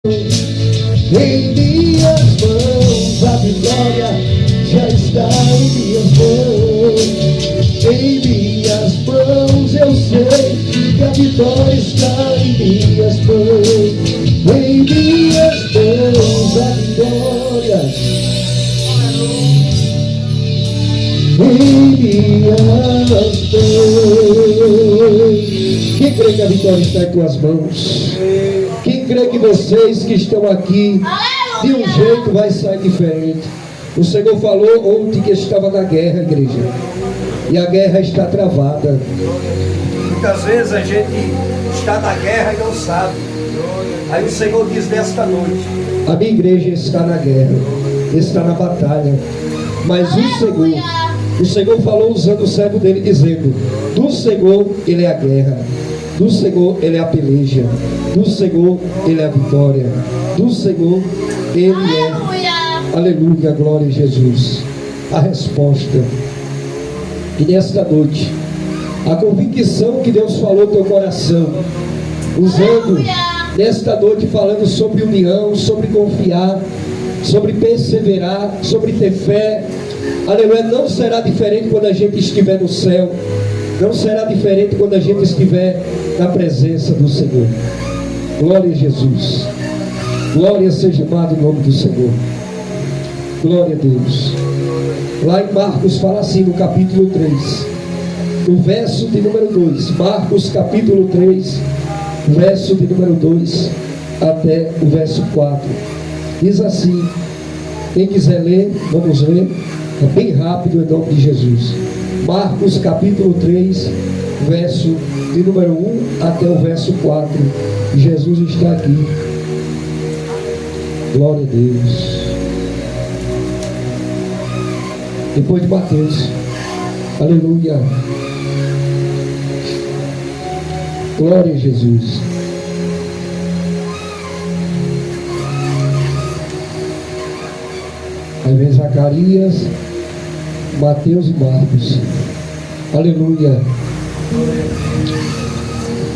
Em minhas mãos a vitória já está em minhas mãos. Em minhas mãos eu sei que a vitória está em minhas mãos. Em minhas mãos a vitória. Em minhas mãos. Quem crê que a vitória está em tuas mãos? Quem crê que vocês que estão aqui, de um jeito vai sair diferente? O Senhor falou ontem que estava na guerra, igreja. E a guerra está travada. Muitas vezes a gente está na guerra e não sabe. Aí o Senhor diz nesta noite: a minha igreja está na guerra, está na batalha. Mas o Senhor falou usando o servo dele, dizendo: do Senhor ele é a guerra, do Senhor ele é a peleja, do Senhor ele é a vitória, do Senhor ele é, aleluia, glória a Jesus, a resposta. E nesta noite, a convicção que Deus falou no teu coração, usando nesta noite, falando sobre união, sobre confiar, sobre perseverar, sobre ter fé, aleluia, não será diferente quando a gente estiver no céu, não será diferente quando a gente estiver na presença do Senhor. Glória a Jesus, glória seja amado em nome do Senhor, glória a Deus. Lá em Marcos fala assim no capítulo 3, no verso de número 2, Marcos capítulo 3, verso de número 2 até o verso 4, diz assim, quem quiser ler, vamos ler, é bem rápido em nome de Jesus. Marcos capítulo 3, verso de número 1 até o verso 4, Jesus está aqui, glória a Deus. Depois de Mateus, aleluia, glória a Jesus. Aí vem Zacarias, Mateus e Marcos, aleluia.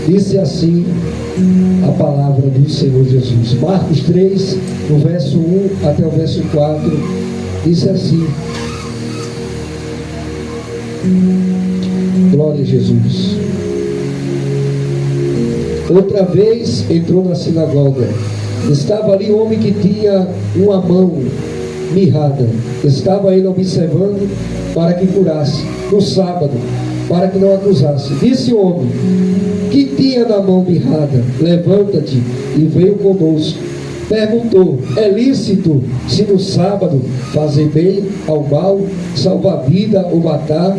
Disse assim a palavra do Senhor Jesus. Marcos 3, no verso 1 até o verso 4, disse assim, glória a Jesus. Outra vez entrou na sinagoga, estava ali um homem que tinha uma mão mirrada, estava ele observando para que curasse no sábado, para que não acusasse. Disse o homem que tinha na mão mirrada: levanta-te e veio conosco. Perguntou: é lícito se no sábado fazer bem ao mal, salvar a vida ou matar?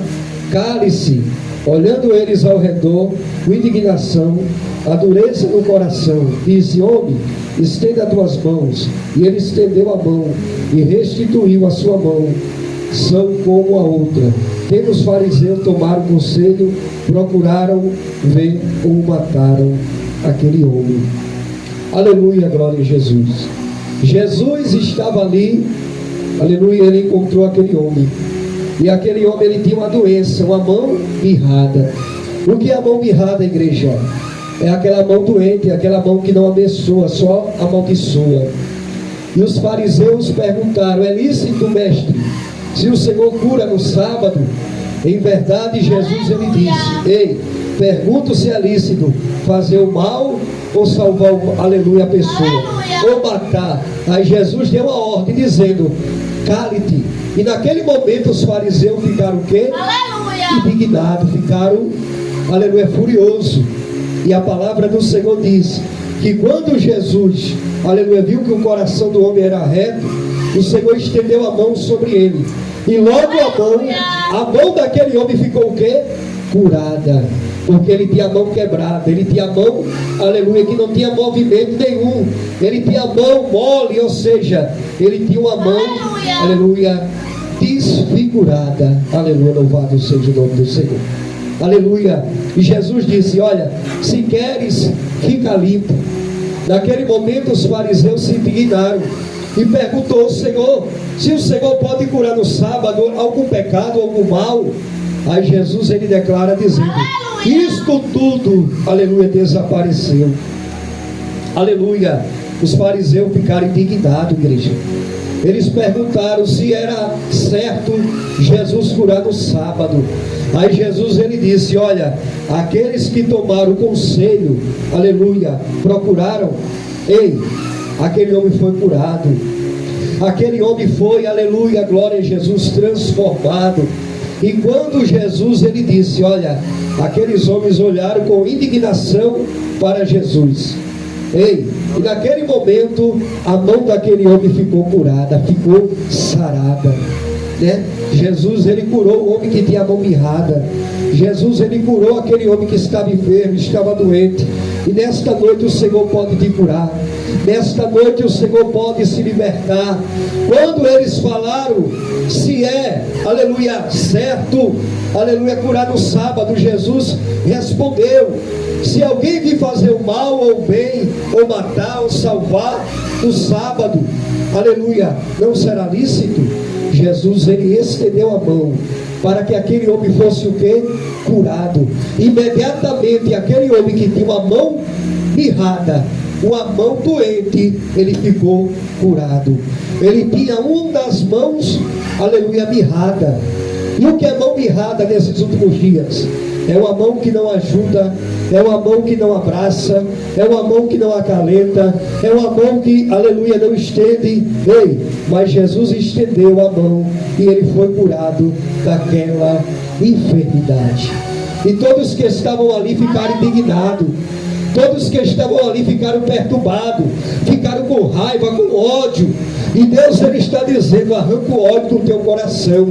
Cale-se. Olhando eles ao redor, com indignação, a dureza no coração, disse: homem, estenda as tuas mãos. E ele estendeu a mão e restituiu a sua mão, são como a outra. Tendo os fariseus tomaram conselho, procuraram ver ou mataram aquele homem. Aleluia, glória a Jesus. Jesus estava ali, aleluia, ele encontrou aquele homem. E aquele homem, ele tinha uma doença, uma mão mirrada. O que é a mão mirrada, igreja? É aquela mão doente, aquela mão que não abençoa, só amaldiçoa. E os fariseus perguntaram: é lícito, mestre, se o Senhor cura no sábado? Em verdade, Jesus, ele disse: ei, pergunto se é lícito fazer o mal ou salvar, aleluia, a pessoa, ou matar. Aí Jesus deu a ordem dizendo: cale-te. E naquele momento os fariseus ficaram o quê? Aleluia! Indignados, ficaram, aleluia, furiosos. E a palavra do Senhor diz que quando Jesus, aleluia, viu que o coração do homem era reto, o Senhor estendeu a mão sobre ele. E logo a mão daquele homem ficou o quê? Curada. Porque ele tinha a mão quebrada, ele tinha a mão, aleluia, que não tinha movimento nenhum. Ele tinha a mão mole, ou seja, ele tinha uma mão, aleluia, desfigurada. Aleluia, louvado seja o nome do Senhor. Aleluia. E Jesus disse: olha, se queres, fica limpo. Naquele momento os fariseus se indignaram e perguntou ao Senhor se o Senhor pode curar no sábado algum pecado, algum mal. Aí Jesus, ele declara dizendo: isto tudo, aleluia, desapareceu. Aleluia. Os fariseus ficaram indignados, igreja. Eles perguntaram se era certo Jesus curar no sábado. Aí Jesus ele disse: olha, aqueles que tomaram o conselho, aleluia, procuraram, ei, aquele homem foi curado. Aquele homem foi, aleluia, glória a Jesus, transformado. E quando Jesus ele disse, olha, aqueles homens olharam com indignação para Jesus. Ei, e naquele momento a mão daquele homem ficou curada, ficou sarada, né? Jesus ele curou o homem que tinha a mão mirrada. Jesus ele curou aquele homem que estava enfermo, estava doente. E nesta noite o Senhor pode te curar. Nesta noite o Senhor pode se libertar. Quando eles falaram se é, aleluia, certo, aleluia, curar no sábado, Jesus respondeu: se alguém vir fazer o mal ou o bem, ou matar ou salvar no sábado, aleluia, não será lícito. Jesus ele estendeu a mão para que aquele homem fosse o quê? Curado. Imediatamente aquele homem que tinha uma mão mirrada, uma mão doente, ele ficou curado. Ele tinha uma das mãos, aleluia, mirrada. E o que é mão mirrada nesses últimos dias? É uma mão que não ajuda, é uma mão que não abraça, é uma mão que não acalenta, é uma mão que, aleluia, não estende. Ei, mas Jesus estendeu a mão e ele foi curado daquela enfermidade. E todos que estavam ali ficaram indignados. Todos que estavam ali ficaram perturbados, ficaram com raiva, com ódio. E Deus ele está dizendo: arranca o ódio do teu coração.